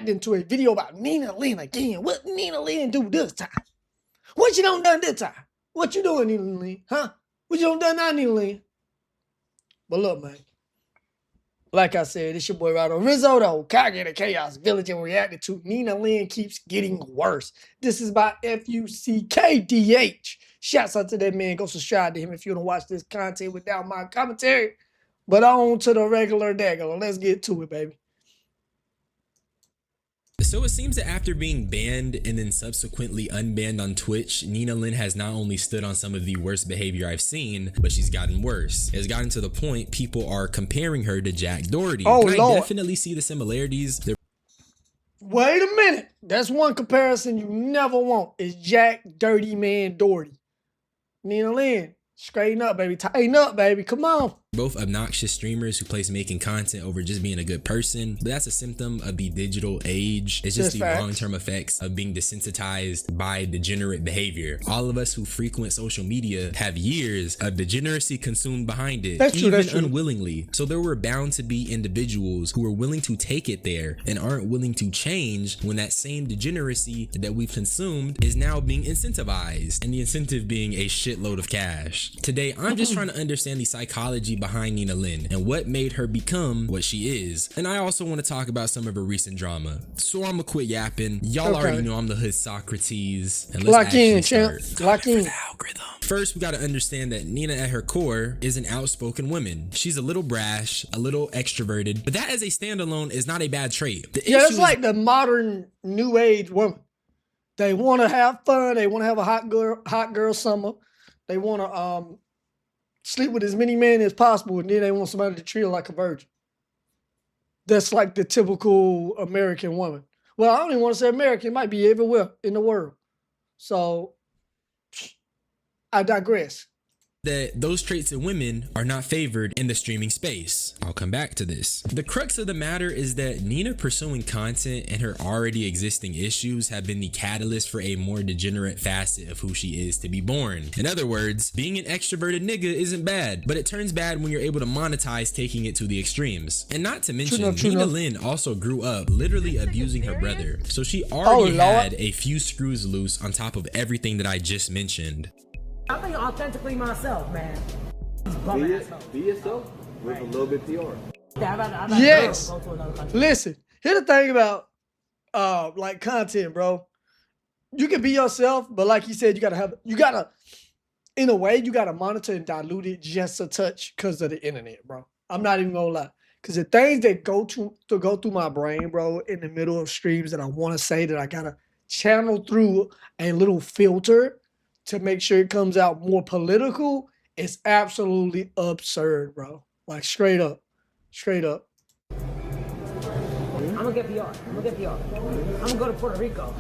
reacting to a video about Nina Lynn again. What Nina Lynn do this time? What you done this time? What you doing, Nina Lynn? Huh? What you done now, Nina Lynn? But look, man. Like I said, it's your boy Rado Rizzo, the Kage of the Chaos Village, and reacting to Nina Lynn keeps getting worse. This is by FUCKDH. Shouts out to that man. Go subscribe to him if you want to watch this content without my commentary. But on to the regular dagger. Let's get to it, baby. So it seems that after being banned and then subsequently unbanned on Twitch, Nina Lynn has not only stood on some of the worst behavior I've seen, but she's gotten worse. It's gotten to the point people are comparing her to Jack Doherty. Oh, and Lord. I definitely see the similarities. Wait a minute. That's one comparison you never want. Is Jack Dirty Man Doherty. Nina Lynn, straighten up, baby. Tighten up, baby. Come on. Both obnoxious streamers who place making content over just being a good person, but that's a symptom of the digital age. It's just the long-term effects of being desensitized by degenerate behavior. All of us who frequent social media have years of degeneracy consumed behind it, even unwillingly. So there were bound to be individuals who were willing to take it there and aren't willing to change when that same degeneracy that we've consumed is now being incentivized, and the incentive being a shitload of cash. Today, I'm just trying to understand the psychology behind Nina Lynn and what made her become what she is. And I also want to talk about some of her recent drama. So I'm gonna quit yapping. Y'all already know I'm the hood Socrates. And let's lock in, champ. Lock in. First, we got to understand that Nina at her core is an outspoken woman. She's a little brash, a little extroverted, but that as a standalone is not a bad trait. Yeah, it's like the modern new age woman. They want to have fun. They want to have a hot girl summer. They want to sleep with as many men as possible, and then they want somebody to treat her like a virgin. That's like the typical American woman. Well, I don't even want to say American. It might be everywhere in the world. So, I digress. That those traits in women are not favored in the streaming space. I'll come back to this. The crux of the matter is that Nina pursuing content and her already existing issues have been the catalyst for a more degenerate facet of who she is to be born. In other words, being an extroverted nigga isn't bad, but it turns bad when you're able to monetize taking it to the extremes. And not to mention, Nina Lynn also grew up literally abusing her brother. So she already had a few screws loose on top of everything that I just mentioned. I think authentically myself, man. Be yourself with a little bit PR. Yes. Listen, here's the thing about like content, bro. You can be yourself, but like you said, you gotta in a way, you gotta monitor and dilute it just a touch because of the internet, bro. I'm not even gonna lie. Because the things that go through my brain, bro, in the middle of streams that I want to say that I gotta channel through a little filter to make sure it comes out more political, it's absolutely absurd, bro. Like straight up. Straight up. I'm gonna get PR. I'm gonna go to Puerto Rico.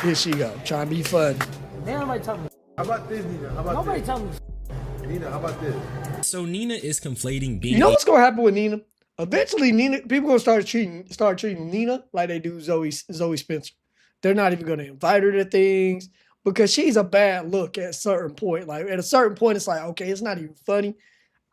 Here she go, trying to be fun. Nobody tell me. How about this, Nina? How about Nobody tell me. Nina, how about this? So Nina is conflating being— You know what's gonna happen with Nina? Eventually, people gonna start treating Nina like they do Zoe Spencer. They're not even gonna invite her to things, because she's a bad look at a certain point. Like at a certain point, it's like, okay, it's not even funny.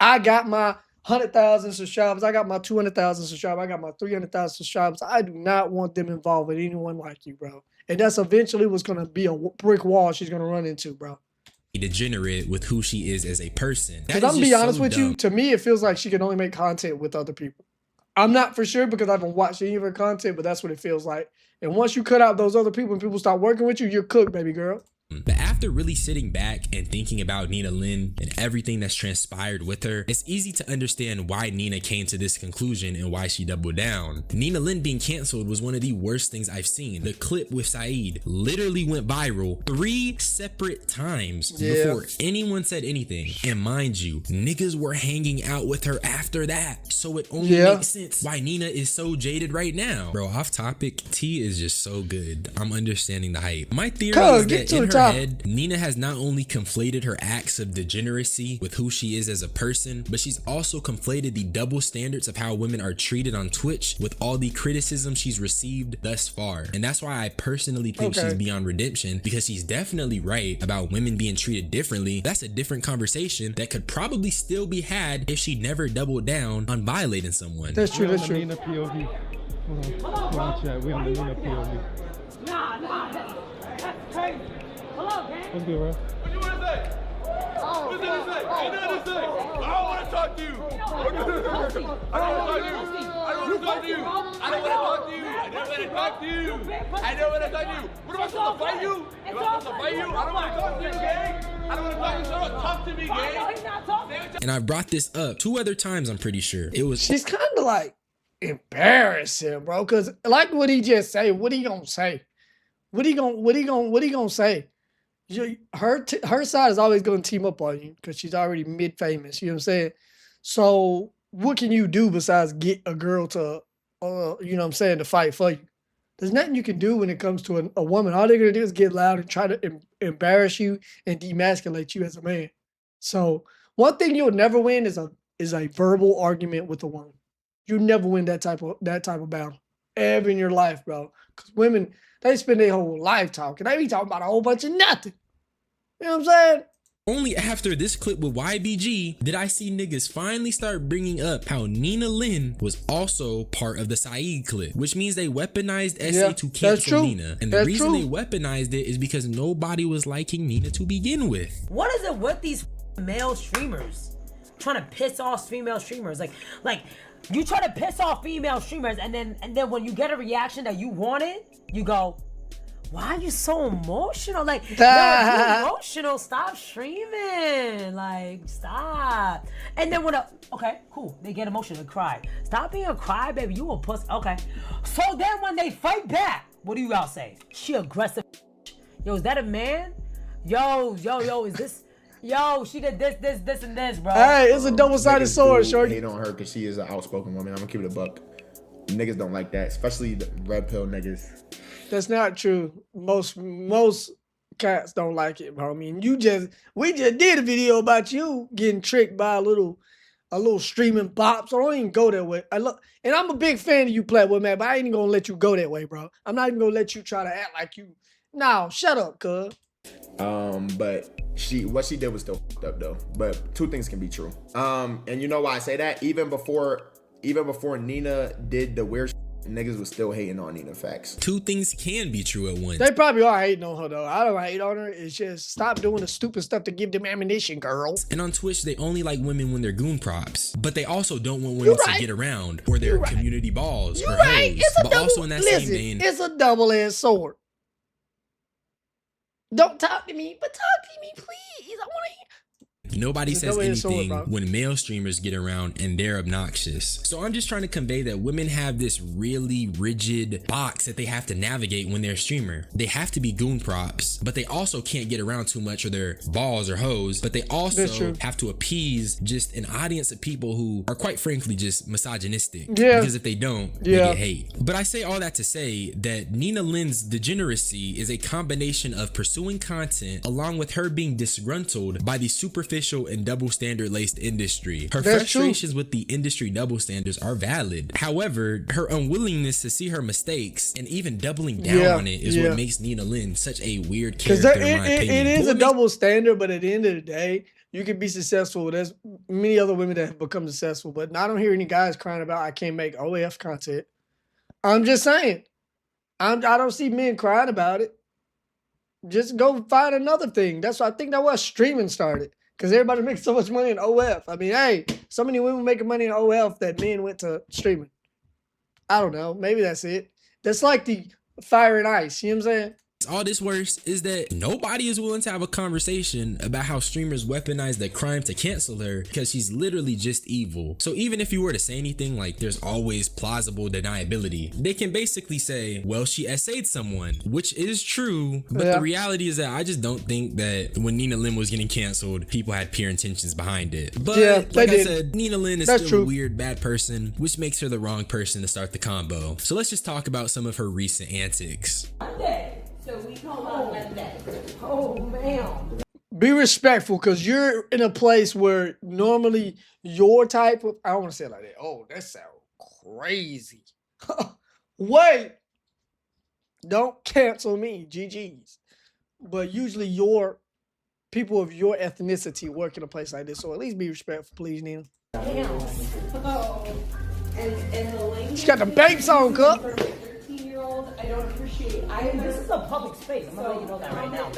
I got my 100,000 subscribers. I got my 200,000 subscribers. I got my 300,000 subscribers. I do not want them involved with anyone like you, bro. And that's eventually what's going to be a brick wall she's going to run into, bro. Degenerate with who she is as a person. Because I'm going to be honest with you, to me, it feels like she can only make content with other people. I'm not for sure because I haven't watched any of her content, but that's what it feels like. And once you cut out those other people and people start working with you, you're cooked, baby girl. But after really sitting back and thinking about Nina Lynn and everything that's transpired with her, it's easy to understand why Nina came to this conclusion and why she doubled down. Nina Lynn being canceled was one of the worst things I've seen. The clip with Saeed literally went viral 3 separate times before anyone said anything. And mind you, niggas were hanging out with her after that. So it only makes sense why Nina is so jaded right now. Bro, off topic, T is just so good. I'm understanding the hype. My theory is that in her head, Nina has not only conflated her acts of degeneracy with who she is as a person, but she's also conflated the double standards of how women are treated on Twitch with all the criticism she's received thus far. And that's why I personally think she's beyond redemption, because she's definitely right about women being treated differently. That's a different conversation that could probably still be had if she never doubled down on violating someone. That's true, that's true. Nina POV. Watch that. We on the Nina POV. Nah, that's crazy. Hello, gang. What's good, bro? What you want to say? What's that to say? Ain't nothing to say. I don't want to talk to you. I don't want to talk to you. I don't want to talk to you. I don't want to talk to you. I don't want to talk to you. I don't want to talk to you. What am I supposed to fight you? Am I supposed to fight you? I don't want to talk to you, gang. I don't want to talk to you. So don't talk to me, gang. And I brought this up 2 other times, I'm pretty sure. It was She's kind of like embarrassing, bro. Cause like what he just say, what he gonna say? What he gonna say? Her side is always gonna team up on you because she's already mid-famous. You know what I'm saying? So what can you do besides get a girl to, you know what I'm saying, to fight for you? There's nothing you can do when it comes to a woman. All they're gonna do is get loud and try to embarrass you and demasculate you as a man. So one thing you'll never win is a verbal argument with a woman. You never win that type of battle ever in your life, bro. Because women, they spend their whole life talking. They be talking about a whole bunch of nothing. You know what I'm saying? only after this clip with YBG did I see niggas finally start bringing up how Nina Lynn was also part of the Saeed clip, which means they weaponized SA to cancel Nina. And the reason they weaponized it is because nobody was liking Nina to begin with. What is it with these male streamers trying to piss off female streamers? Like you try to piss off female streamers, and then when you get a reaction that you wanted, you go, why are you so emotional? Like, yo, if you're emotional, stop streaming. Like, stop. And then okay, cool. They get emotional, they cry. Stop being a crybaby. You a puss. Okay. So then when they fight back, what do you all say? She aggressive. Yo, is that a man? Yo, is this? Yo, she did this, and this, bro. Hey, it's a double-sided sword, shorty. Hate on her because she is an outspoken woman. I'm gonna keep it a buck. Niggas don't like that, especially the red pill niggas. That's not true. Most cats don't like it, bro. I mean, we just did a video about you getting tricked by a little streaming bop, so I don't even go that way. And I'm a big fan of you, Playboy, man, but I ain't even gonna let you go that way, bro. I'm not even gonna let you try to act like you. No, shut up, cuz. But what she did was still fucked up though. But two things can be true. And you know why I say that? Even before Nina did the weird shit, niggas was still hating on Nina. Facts. Two things can be true at once. They probably are hating on her though. I don't hate on her. It's just stop doing the stupid stuff to give them ammunition, girl. And on Twitch, they only like women when they're goon props, but they also don't want women to get around or their community balls or hoes. But also in that same vein, it's a double-edged sword. Don't talk to me, but talk to me, please. I want to hear. nobody says anything when male streamers get around and they're obnoxious. So I'm just trying to convey that women have this really rigid box that they have to navigate when they're a streamer. They have to be goon props, but they also can't get around too much or their balls or hoes, but they also have to appease just an audience of people who are quite frankly just misogynistic. Because if they don't, they get hate. But I say all that to say that Nina Lynn's degeneracy is a combination of pursuing content along with her being disgruntled by the superficial and double standard laced industry. Her frustrations with the industry double standards are valid. However, her unwillingness to see her mistakes and even doubling down on it is what makes Nina Lynn such a weird character in my opinion. It is a double standard, but at the end of the day, you can be successful. There's many other women that have become successful, but I don't hear any guys crying about I can't make OF content. I'm just saying. I don't see men crying about it. Just go find another thing. That's why I think that was streaming started. Because everybody makes so much money in OF. I mean, hey, so many women making money in OF that men went to streaming. I don't know. Maybe that's it. That's like the fire and ice. You know what I'm saying? All this worse is that nobody is willing to have a conversation about how streamers weaponize the crime to cancel her because she's literally just evil. So even if you were to say anything like there's always plausible deniability, they can basically say, well, she essayed someone, which is true. But the reality is that I just don't think that when Nina Lynn was getting canceled, people had pure intentions behind it. But like I said, Nina Lynn is still a weird, bad person, which makes her the wrong person to start the combo. So let's just talk about some of her recent antics. So we call on Wednesday. Oh, man. Be respectful, because you're in a place where normally your type of, I don't want to say it like that. Oh, that sounds crazy. Wait. Don't cancel me, GG's. But usually your people of your ethnicity work in a place like this. So at least be respectful, please, Nina. Damn. Oh. And the language. She got the banks on, cup. For a 13-year-old, I don't appreciate. This is a public space. I'm gonna let you know that right now.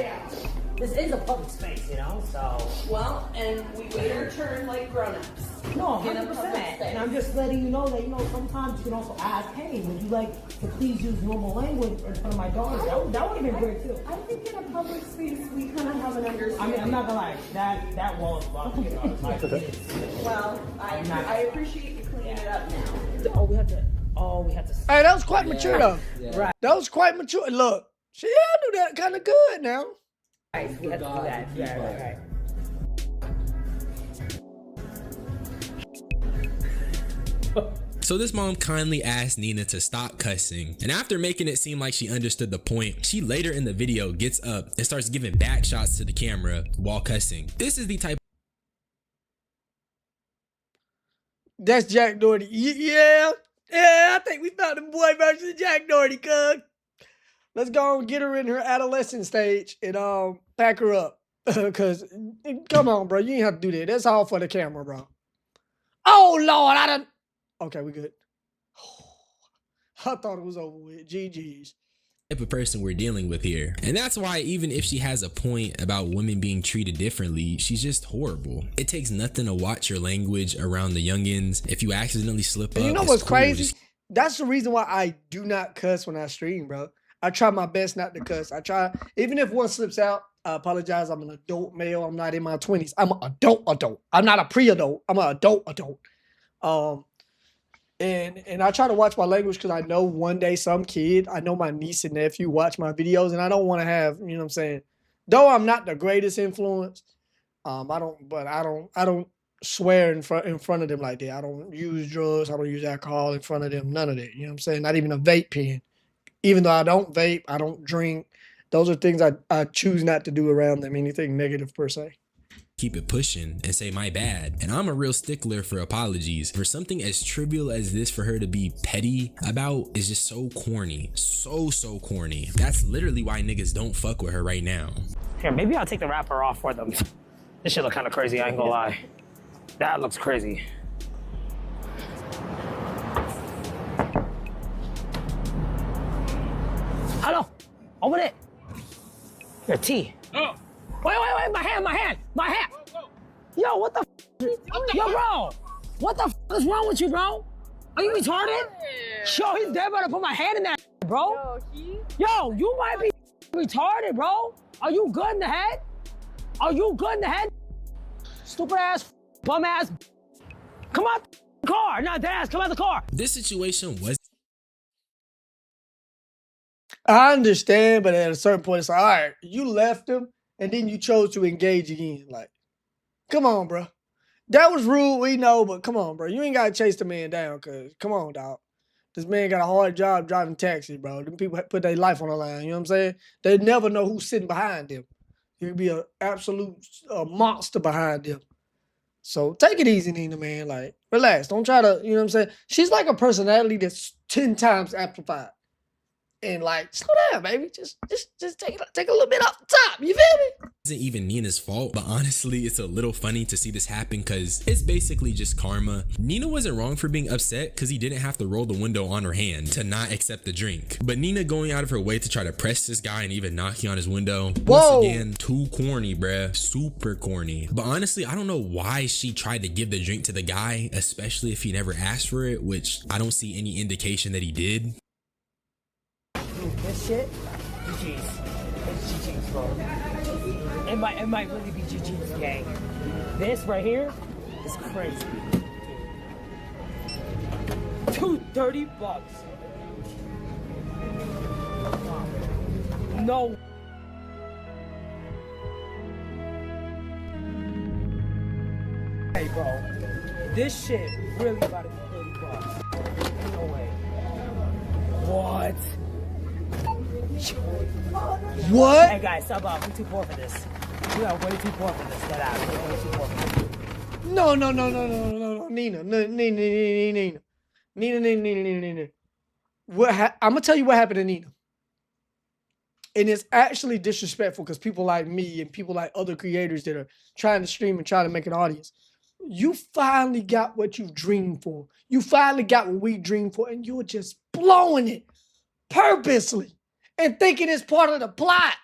This is a public space, you know. So. Well, and we wait our turn like grown-ups. No, In a 100%. public space. And I'm just letting you know that, sometimes you can also ask, hey, would you like to please use normal language in front of my daughter? That would have been great too. I think in a public space we kind of have an understanding. I mean, I'm not gonna lie, that wall is blocked. Well, I appreciate you cleaning it up now. We have to. Hey, that was quite mature though. Right. That was quite mature. Look, she handled that kind of good now. Right, we have to do that. Yeah, right. So this mom kindly asked Nina to stop cussing, and after making it seem like she understood the point, she later in the video gets up and starts giving back shots to the camera while cussing. This is the type. That's Jack Doherty. Yeah, I think we found the boy version of Jack Doherty, cuz. Let's go and get her in her adolescent stage and pack her up. Cause come on, bro, you ain't have to do that. That's all for the camera, bro. Oh Lord, I done. Okay, we good. I thought it was over with. GG's. Type of person we're dealing with here, and that's why even if she has a point about women being treated differently, she's just horrible. It takes nothing to watch your language around the youngins. If you accidentally slip up, And you know it's what's cool, crazy? just That's the reason why I do not cuss when I stream, bro. I try my best not to cuss. I try, even if one slips out, I apologize. I'm an adult male. I'm not in my 20s. I'm an adult. I'm not a pre-adult. I'm an adult. And I try to watch my language because I know one day some kid, I know my niece and nephew watch my videos, and I don't want to have, you know what I'm saying? Though I'm not the greatest influence, I don't swear in front of them like that. I don't use drugs. I don't use alcohol in front of them. None of that. You know what I'm saying? Not even a vape pen. Even though I don't vape, I don't drink. Those are things I choose not to do around them. Anything negative per se. keep it pushing and say my bad. And I'm a real stickler for apologies. For something as trivial as this, for her to be petty about is just so corny. So corny. That's literally why niggas don't fuck with her right now. Here, maybe I'll take the wrapper off for them. This shit look kind of crazy, I ain't gonna lie. That looks crazy. Hello, over there. Your tea. No. Wait, my hand. Yo, what the f? Yo, bro, what the f is wrong with you, bro? Are you retarded? Yo, he's dead about to put my hand in that, bro. Yo, you might be retarded, bro. Are you good in the head? Stupid ass, bum ass. Come out the car. Not that ass, come out the car. This situation was I understand, but at a certain point, it's like, all right, you left him, and then you chose to engage again. Like, come on, bro. That was rude, we know, but come on, bro. You ain't got to chase the man down, because, come on, dog. This man got a hard job driving taxi, bro. Them people put their life on the line, you know what I'm saying? They never know who's sitting behind them. You could be an absolute monster behind them. So take it easy, Nina, man. Like, relax. Don't try to, you know what I'm saying? She's like a personality that's 10 times amplified. And like, slow down, baby. Just take a little bit off the top. You feel me? isn't even Nina's fault, but honestly, it's a little funny to see this happen because it's basically just karma. Nina wasn't wrong for being upset because he didn't have to roll the window on her hand to not accept the drink. But Nina going out of her way to try to press this guy and even knocking on his window, Whoa. once again, too corny, bruh. Super corny. But honestly, I don't know why she tried to give the drink to the guy, especially if he never asked for it, which I don't see any indication that he did. This shit, GG's. It's GG's, bro. It might really be GG's, gang. This right here is crazy. $230. No. Hey, bro. This shit really about to be $30. No way. What? What? Hey guys, stop up. We too poor for this. We are way too poor for this. Get out. We're way too poor for this. No. Nina. I'm going to tell you what happened to Nina. And it's actually disrespectful because people like me and people like other creators that are trying to stream and trying to make an audience. You finally got what you dreamed for. You finally got what we dreamed for, and you're just blowing it purposely and thinking it's part of the plot.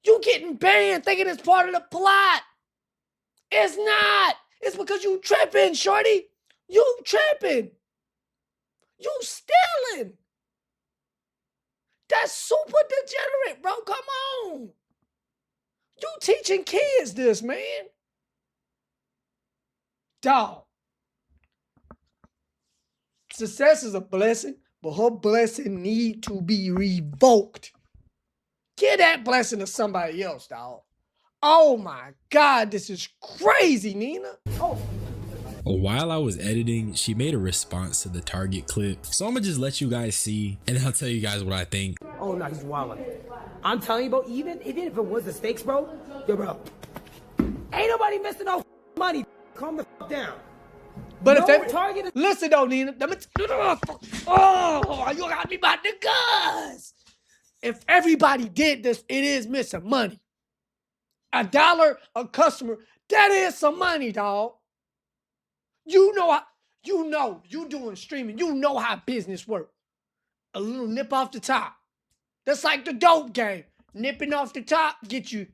You getting banned thinking it's part of the plot. It's not. It's because you tripping, shorty. You tripping. You stealing. That's super degenerate, bro. Come on. You teaching kids this, man. Dog. Success is a blessing, but her blessing need to be revoked. Give that blessing to somebody else, dog. Oh my God, this is crazy, Nina. Oh. While I was editing, she made a response to the Target clip. So I'm gonna just let you guys see, and I'll tell you guys what I think. Oh no, he's wildin'. I'm telling you, bro, even if it was the stakes, bro, yo, bro, ain't nobody missing no money. Calm the fuck down. But no, if they Target is listen though, Nina, oh, you got me by the guns. If everybody did this, it is missing money. $1 a customer, that is some money, dog. You doing streaming. You know how business works. A little nip off the top. That's like the dope game. Nipping off the top, get your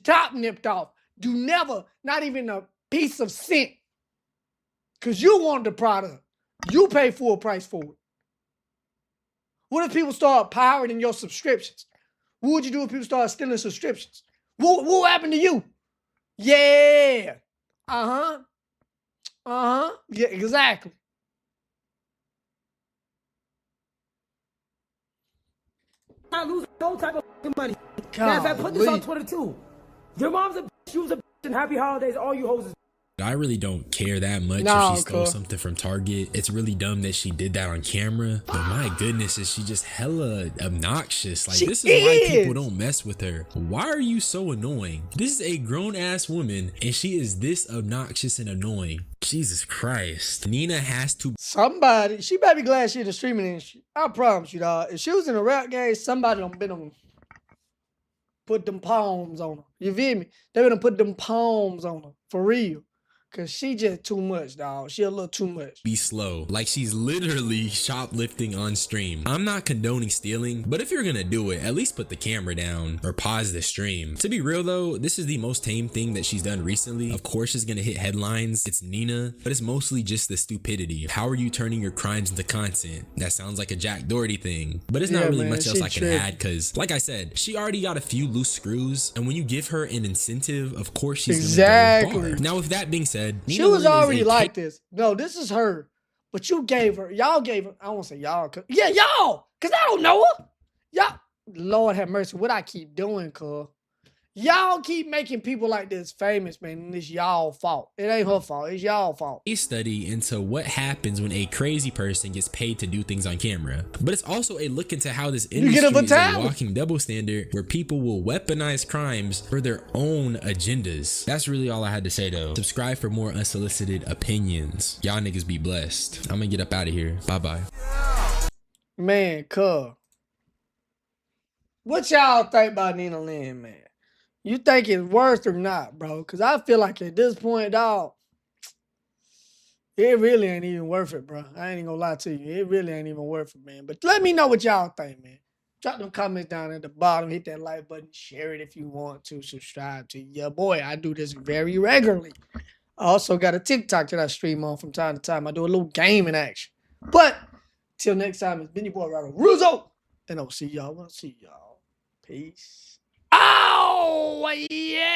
top nipped off. Do never, not even a piece of cent. Because you want the product. You pay full price for it. What if people start pirating your subscriptions? What would you do if people start stealing subscriptions? What happened to you? Yeah. Uh-huh. Yeah, exactly. not losing no type of money. Matter of fact, put this on Twitter too. Your mom's a bitch, she was a bitch, and happy holidays, all you hoes is. I really don't care that much if she stole something from Target. It's really dumb that she did that on camera. But my goodness, is she just hella obnoxious? Like, this is why people don't mess with her. Why are you so annoying? This is a grown-ass woman, and she is this obnoxious and annoying. Jesus Christ. Nina has to... Somebody, she better be glad she in the streaming industry. I promise you, dog. If she was in a rap game, somebody done been on... Put them palms on her. You feel me? They gonna put them palms on her. For real. Cause she just too much, dog. She a little too much. Be slow. Like she's literally shoplifting on stream. I'm not condoning stealing, but if you're gonna do it, at least put the camera down or pause the stream. To be real though, this is the most tame thing that she's done recently. Of course it's gonna hit headlines. It's Nina, but it's mostly just the stupidity. How are you turning your crimes into content? That sounds like a Jack Doherty thing, but it's not really much else I can add because, like I said, she already got a few loose screws, and when you give her an incentive, of course she's gonna go far. Now with that being said, she was already like this. No, this is her. But you gave her, y'all gave her, I won't say y'all. Yeah, y'all. Because I don't know her. Y'all, Lord have mercy. What I keep doing, cuz. Y'all keep making people like this famous, man, and it's y'all fault. It ain't her fault. It's y'all fault. A study into what happens when a crazy person gets paid to do things on camera. But it's also a look into how this industry is a walking double standard where people will weaponize crimes for their own agendas. That's really all I had to say though. Subscribe for more unsolicited opinions. Y'all niggas be blessed. I'm gonna get up out of here. Bye-bye. Man, cuz. What y'all think about Nina Lynn, man? You think it's worth or not, bro? Because I feel like at this point, dog, it really ain't even worth it, bro. I ain't gonna lie to you. It really ain't even worth it, man. But let me know what y'all think, man. Drop them comments down at the bottom. Hit that like button. Share it if you want to. Subscribe to your boy. I do this very regularly. I also got a TikTok that I stream on from time to time. I do a little gaming action. But till next time, it's been your boy, Ronald Russo. And I'll see y'all. Peace. Oh, yeah.